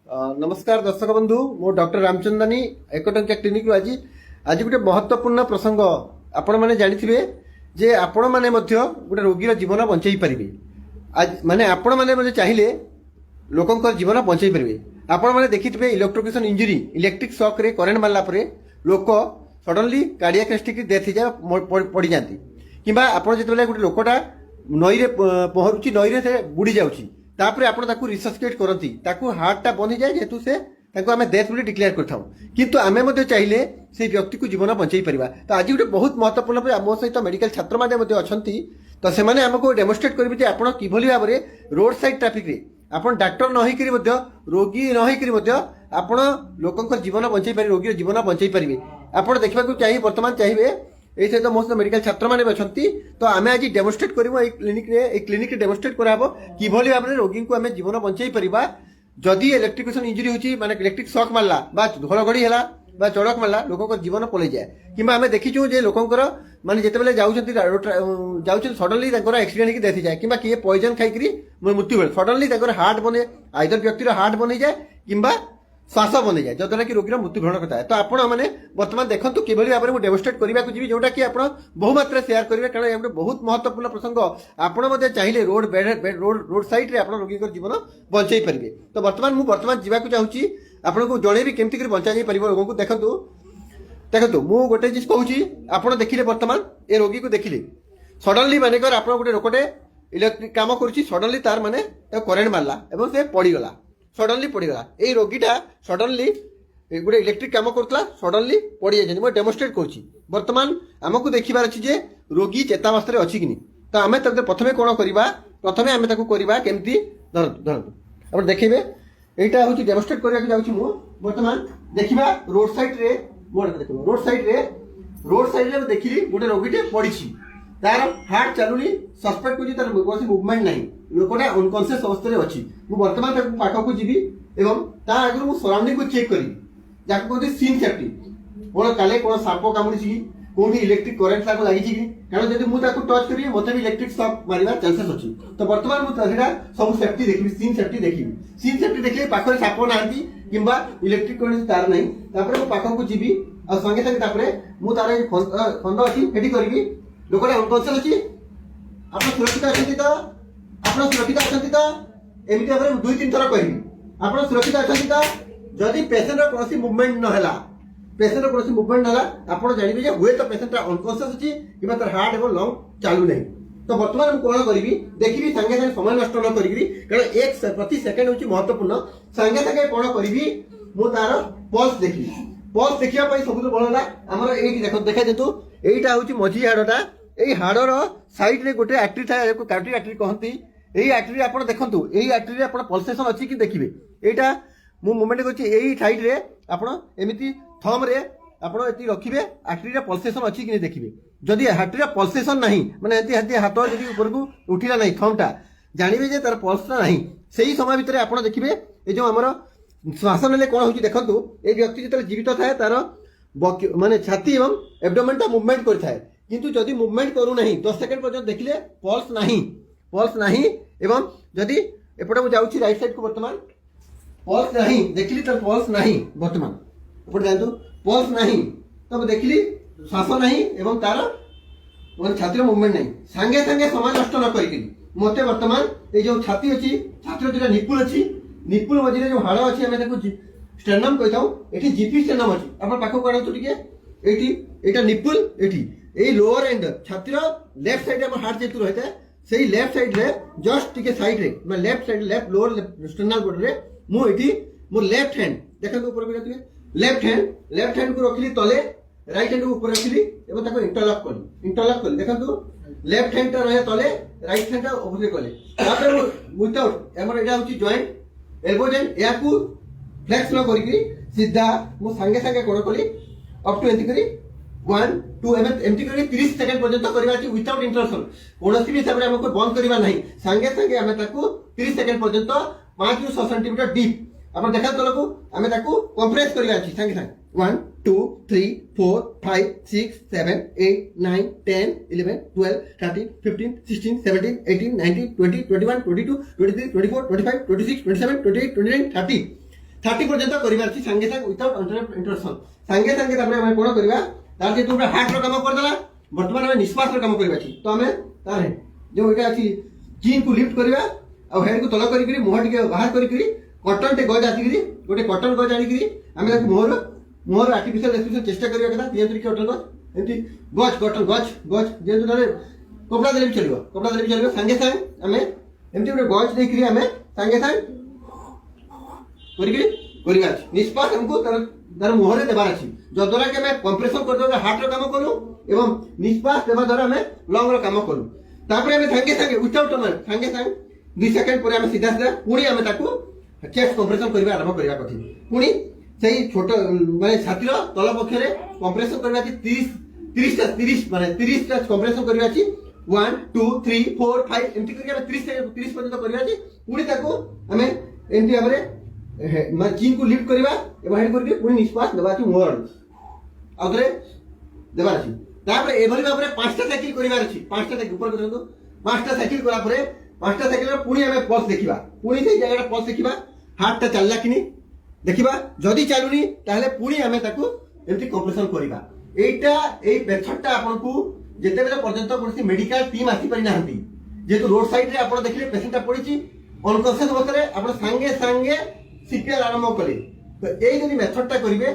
नमस्कार दर्शक बंधु मो डॉक्टर रामचंदानी एक टंकिया क्लिनिक आज आज गोटे महत्वपूर्ण प्रसंग आपण मैंने जानी जे आपण मैंने गोटे रोगीर जीवन बंचाई पारे आज माने आपण मैंने चाहिए लोक जीवन बंचाई पारे आपण मैंने देखिथे इलेक्ट्रोक्यूशन इंजुरी इलेक्ट्रिक शॉक रे करेन्ट मारला परे लोक सडनली कार्डियक अरेस्ट डेथ हो पड़ जाती कि आपड़ जो गोटे लोकटा नई रे पहरुची नई रे बुड़ी जाऊँगी तापरे आपण ताकू रिसर्चकेट करती ताकू हार्टटा बंद हो जाए जेहेतु से ताकू आमे डेथ बोली डिक्लेयर करथाउ किंतु आमे मध्ये चाहिए से व्यक्ति को जीवन बंचाई परिबा। तो आज गोटे बहुत महत्वपूर्ण मो सहित मेडिकल छात्र माने मध्ये अछंती तो से माने हमको डेमोन्स्ट्रेट करबे जे आपण किभली भाबरे रोड साइड ट्रैफिक रे आपण डॉक्टर न होई करी मध्ये रोगी न होई करी मध्ये आपण लोकंकर जीवन बंचाई पारि रोगी जीवन बंचाई परिबे। आपण देखबा को चाहिए वर्तमान चाहिए ये सहित मो सहित मेडिकल छात्र मैंने अच्छा तो आम आज डेमोन्स्ट्रेट करूँ क्लिनिक डेमोन्स्ट्रेट कराब कि भाव में रोगी को आम जीवन बंचाई पारिबा जदि इलेक्ट्रिकेशन इंजुरी होची माने इलेक्ट्रिक शॉक मारला बा घड़घड़ी है बा चड़क मारला लोक जीवन पलि जाए कि आम देखीचु जे लोकंकर माने जेतेबेले जाउछन सडनली एक्सीडेंट होकर डेथ जाए कि किए पॉइजन खाई मृत्यु बेले सडनली हार्ट बने आइदर व्यक्तिर हार्ट बन जाए कि श्वास बन जाए जद्वारा कि रोगी मृत्यु ग्रहण करता है। तो आपण मैंने बर्तमान देखो कि भाव में डेमोन्स्ट्रेट करने को जी जोटा कि आप बहुमात्रा शेयर करेंगे कारण ये बहुत महत्वपूर्ण प्रसंग आपड़ चाहिए रोड साइड रे आप रोगी जीवन बंचाई पारे। तो बर्तमान जावाक चाहूँगी आपको जनइबी केमती बंचा जा पार रोग को देखो देखो मु गोटे चीज कहूँ आप देखिले बर्तमान ए रोगी को देखिले सडनली मानेकर आप गोटे लोकटे इलेक्ट्रिक काम करुच्ची सडनली तार माने करेन्ट मारला एवं से पड़गला सडनली पड़गला ये रोगीटा सडनली गोटे इलेक्ट्रिक काम करुला सडनली पड़ जाए मुझे डेमोन्स्ट्रेट करुच्ची बर्तमान आमको देखार अच्छी जे रोगी चेतावस्था अच्छी कि तो आम प्रथम कौन करवा प्रथम आम करवा केमती धरतु धरतु आप देखिए यहाँ हूँ डेमोन्स्ट्रेट करने जाऊँ बर्तमान देखा रोड साइड रे देख रोड साइड रे देखिली गोटे रोगीटे पड़ी तार हार्ट चलुनी सस्पेक्ट कौन तार मुवमेंट ना लोकटा अनकनसीयस अवस्था अच्छी मुझे बर्तमान पाखक जी एवं ता आगे मुझे सराउंडिंग को चेक करी जहाँ कहते सीन सेफ्टी कौन काले कौन साप कामुड़ी कौन इलेक्ट्रिक करेन्ट ताको लगी कारण जब मुझे टच करी मत भी इलेक्ट्रिक शॉक मारिबार चांसेस अच्छी। तो बर्तमान मुझे सब सेफ्टी देखी सीन सेफ्टी देखिए पाखे साप ना कि इलेक्ट्रिक करेन्ट तार नहीं तापर पाखक जी और संगे संगे मुझे तार खंड अच्छी सेठी करी लोकटा अनकनसीयस अच्छी आप सुरक्षित अच्छी तो आप सुरक्षित अच्छी तो एमती भाव में 2-3 थर कह आप सुरक्षित अच्छी तो जदि पेसेंट कौन मुवमेंट ना पेसेंट कौन मुवमेंट ना आप जानवे हुए तो पेसेंट अनकनसीयस अच्छी कि तार हार्ट और लंग चालू नहीं। तो बर्तमान कौन करी देखी सागे सागे समय नष्ट न करी कारण एक प्रति सेकेंड हूँ महत्वपूर्ण सागे सागे कौन करी मु तार पल्स देखी पल्स देखा सब भल आमर ये देखा दिंतु यहीटा हूँ मझी हाड़टा यही हाड़र साइड रे गोटे आर्टरी थाए कार्डियक आर्टरी कहती यही आर्टरी आप देखो यही आर्टरी आप पल्सेसन अच्छी कि देखिए यहाँ मु मुवमेंट कर साइड रे आपमती थम रे आप रखिए आर्टरी पल्सेसन अच्छी कि देखिए जदि आर्टरी पल्सेसन ना मानते हाथ जब ऊपर को उठिला ना थमटा जानवे जे तार पल्सटा ना से समय भितर आप देखिए ये जो आमर श्वास ने कौन हो देखो ये व्यक्ति जो जीवित थाए तार माने छाती एवं एब्डोमेनटा मुवमेंट करता किंतु जदि मुवमेंट करू नहीं 10 सेकंड पर्यंत देखिले पल्स नहीं एवं जदि एपटे मु जाउछि राइट साइड को बर्तमान पल्स नहीं देखिली तो पल्स नहीं बर्तमान एपटे जानतु पल्स नहीं तब देखिली श्वास नहीं एवं तार माने छातीर मुवमेंट नहीं संगे संगे समय नष्ट न करिकि मते बर्तमान ए जो छाती अछि छातीर जेटा निपुल अछि निपुल मझिरे जो हाड़ अछि हमें ताको स्टेनम कहताऊ एठी जीपी स्टेनम अछि आपण पाखो काढतो टिके एठी एटा निपुल एठी ए लोअर एंड छातीर लेफ्ट साइड हम हार्ट जेतु रहता है सही लेफ्ट साइड रे जस्ट टिके साइड रे मैं left side left lower sternal border रे मु एठी मो लेफ्ट हैंड देखो ऊपर को जाते लेफ्ट हैंड को रखली तले राइट हैंड को ऊपर रखली एवं ताको इंटरलॉक कली देखो लेफ्ट हैंड रहे तले राइट हैंड ऊपर कले तापर विदाउट हमर एटा होची जॉइंट एल्बो जॉइंट या को फ्लेक्स न करी सीधा मु संगे संगे कोण कली अप टू एंती करी 1 2 एमती करी 30 सेकंड पर्यंत करबा अछि विदाउट इंटरप्शन कोनोसी भी हिसाब रे हमको बंद करबा नहीं संगे संगे हमें ताको 30 सेकंड पर्यंत 5 ରୁ 6 सेंटीमीटर डीप आपण देखा तलको हमें ताको कंप्रेस करबा अछि संगे संगे 1 2 3 4 5 6 7 8 9 10 11 12 13 15 16 17 18 19 20 21 22 23 24 25 26 27 28 29 30 30 पर्यंत करिवार अछि संगे संगे विदाउट इंटरप्शन संगे संगे तापर हम कोन करबा तार जे तुमरा हार्ट रो काम कर देला वर्तमान में निश्वास रो काम करबा अछि तो हमें तार जो एटा अछि चीन को लिफ्ट करबा आ हेड को तल करी मुह टिके बाहर करी कॉटन टे गज आसी गोटे कॉटन गज आनी आम मोहर आर्टिफिशियल रेस्पिरेशन चेष्टा करबा कथा दियंतु कॉटन गज एंती गज कॉटन गज गज दियंतु तारे कपड़ा देले भी चलिबो संगे संगे हमें एमती गोटे गज देकरी हमें संगे संगे करिका निष्पास हमको तार मुहरे देवार अछि जद्वारा कि हमें कंप्रेशन कर दो हार्ट रो काम करू एवं निष्पास देवा द्वारा हमें लंग रो काम करू तापरे हमें संगे संगे विदाउट टाइमर संगे संगे 2 सेकंड पर हमें सीधा सीधा पुणी हमें ताकू चेस्ट कंप्रेशन करबा आरंभ करबा कथि पुणी सेही छोट माने छाती रो तल पक्ष रे कंप्रेशन करबा अछि 30 माने 30 टा कंप्रेशन करबा अछि 1 2 3 4 5 एमती करके हमें 30 पर्यंत करबा अछि पुणी ताकू हमें एमती हमरे मैं चीन को लिफ्ट करबा एबा हेड करके पुणी निश्वास देबा अछि मोर आउथरे देबा अछि तापर एभली भाबरे 5टा साइकिल करबा अछि 5टा साइकिल ऊपर करतो 5टा साइकिल करा परे 5टा साइकिल रे पुणी हमें पल्स देखिबा पुणी से जगह पल्स देखिबा हार्ट टा चलला किनी देखिबा जदी चालुनी ताहले पुणी हमें ताकू एमती कंप्रेशन करबा एटा ए मेथडटा आपन को जेते बेले पर्यंत कोनसी मेडिकल टीम आसी पारि नाहंती जेतु रोड साइड रे आपण देखिले पेशेंट पड़िची अनकॉन्शियस अवस्था रे आपण संगे संगे सीपीआर आरंभ कले तो एई जदी मेथडटा करिवे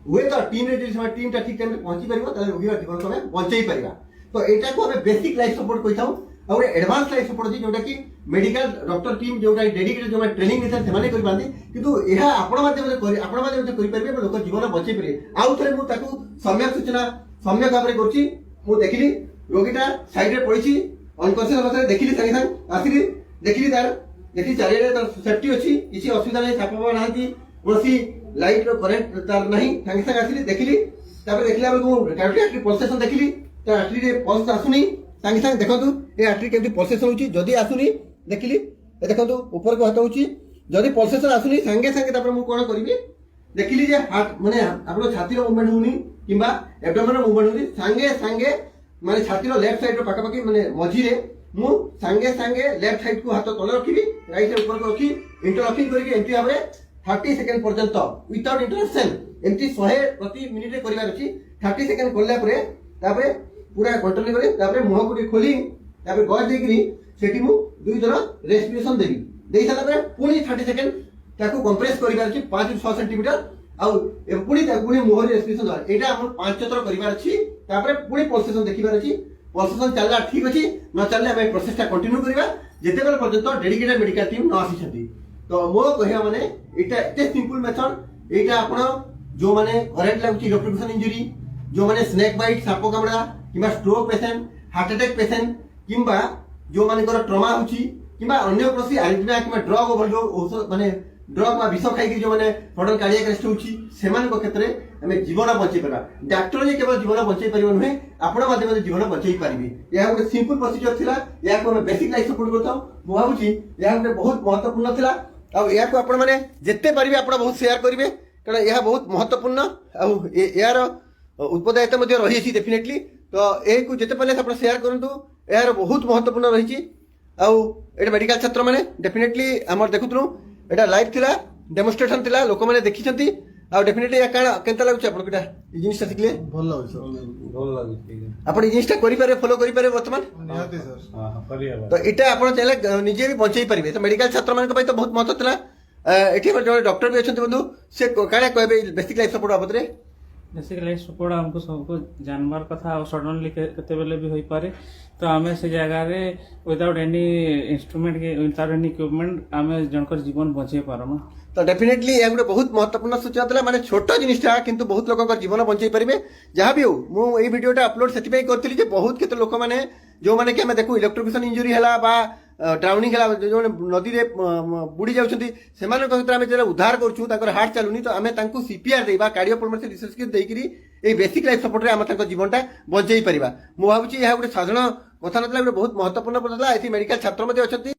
हुए तो टीम रे जदी टीम टा ठीक टाइम रे पहुंची परिबो ताले रोगी जीवन को हमें बंचाई परिबा तो एटा को हमें बेसिक लाइफ सपोर्ट कहिताऊ और एडवांस लाइफ सपोर्ट जी जोटा कि मेडिकल डॉक्टर टीम जोटा डेडिकेटेड जो ट्रेनिंग देता सेमाने करि पांदी किंतु एहा आपण माध्यम से करि आपण माध्यम से करि परिबे लोक जीवन बंचाई परिबे आउ थरे मु ताकू सम्यक सूचना सम्यक भाबरे करछि मु देखिली रोगीटा साइड रे पड़िछि अनकॉन्शियस अवस्था रे देखिली संगे संग आसिली देखिली तार देखि चारिरे तार सेफ्टी अछि किछि असुविधा नै सापबा नाहंती कोसी लाइट रो करंट तार नहीं संगे संग आसिली देखिली तापर देखला बेलको कार्डियक पल्सेशन देखिली तार आर्टरी रे पल्स आसुनी संगे संग देखंतु ए आर्टरी केमति पल्सेशन होछि जदी आसुनी देखिली ए देखंतु ऊपर को हाथ होछि जदी पल्सेशन आसुनी संगे संगे तापर मु कोन करबी देखिली जे हार्ट माने आपन छाती रो मूवमेंट होनी किबा एब्डोमेन रो मूवमेंट होनी संगे संगे माने छाती रो लेफ्ट साइड रो पाका पाकी माने मझी रे मु संगे संगे लेफ्ट साइड को हाथ तले रखिबी राइट साइड ऊपर को रखी इंटरलॉकिंग करके एमती भाबरे 30 सेकंड पर्यंत विदाउट इंटरप्शन एमती 100 प्रति मिनिट रे करिवार अछि 30 सेकंड करला परे तापरे पूरा कंट्रोल करे तापरे मुह को खोली तापरे गज देकरी सेठी मु दुई थरा रेस्पिरेशन देबी देई साला परे पुनी 30 सेकंड ताको कंप्रेस करिवार अछि 5 6 सेंटीमीटर आउ ए पुनी ताको पुनी मुह रेस्पिरेशन दर एटा हम 5 थरा करिवार अछि तापरे पुनी पल्सेशन देखिवार अछि पल्सेशन चलला ठीक अछि न चलले हम प्रोसेस टा कंटिन्यू करिवा जेते बेल पर्यंत डेडिकेटेड मेडिकल टीम न आसी छथि तो मो कहया माने एटा एते सिंपल मेथड एटा आपण जो माने करंट लागुची इलेक्ट्रोक्यूशन इंजरी जो माने स्नेक बाइट साप कामड़ा किबा stroke patient heart attack patient किबा जो माने कर ट्रमा होची किबा अन्य प्रसी आरिथमिया किबा ड्रग ओवरडोज औषध माने ड्रग बा विष खाई जो माने सडन कार्डियक अरेस्ट होची सेमान को क्षेत्र हमें जीवन बंचाई परबा डॉक्टर जे केवल जीवन बंचाई परिबो नहे आपण माध्यम से जीवन बंचाई परिबे या ଗୋଟେ सिंपल प्रोसीजर थिला या को बेसिक लाइफ सपोर्ट करताऊ मु भाबुची या ଗୋଟେ बहुत महत्वपूर्ण थिला आ या को आपण माने जेते परिबे आपण बहुत शेयर करिवे कारण यह बहुत महत्वपूर्ण आ यार उत्पदायिता मध्ये रही अछि डेफिनेटली तो ए को जेते पले आपण शेयर करंतु यार बहुत महत्वपूर्ण रही छी आ एटा मेडिकल छात्र माने डेफिनेटली हमर देखुतनु एटा लाइव थिला डेमोन्स्ट्रेशन थिला लोक माने देखिछंती आ डेफिनेटली या काना केनता लागुछ आपण केटा ई जिनिसटा सिखले भल लागुछ भल लागुछ आपण ई जिनिसटा करि पारे फॉलो करि पारे वर्तमान निहाती सर हां करिया तो एटा आपण चाहे निजे भी बंचाई पारिबे तो मेडिकल छात्र मान को तो बहुत महत्व थिला एठी जो डॉक्टर भी अछंती बंधु से काना कहबे बेसिक लाइफ सपोर्ट बाबत रे बेसिक लाइफ सपोर्ट हमको सबको जानवर कथा और सडनली केते बेले भी होई पारे तो आमे से जगह रे विदाउट एनी इंस्ट्रूमेंट के विदाउट एनी इक्विपमेंट आमे जनकर जीवन बचाई पारमा तो डेफिनेटली या गोटे बहुत महत्वपूर्ण सूचना था माने छोट जिनिसटा किंतु बहुत लोक जीवन बंचाई पारे जहाँ भी हो मुझे भिडियोटा अपलोड से करी बहुत केते लोक मैंने जो मैंने कि आम देखू इलेक्ट्रोक्यूशन इंजुरी है बा ड्राउनिंग है जो नदी में बुड़ी जाऊँगी से क्षेत्र में उद्धार करूँ हार्ट चलुनी तो आम सीपीआर देवा कार्डियोपल्मोनरी रिसर्च किट देकरी ए बेसिक लाइफ सपोर्ट रे आम जीवनटा बंचाई पारिबा मु भाबुची यह गोटे साधारण कथा नथला बहुत महत्वपूर्ण पड़ता ये मेडिकल छात्र अच्छा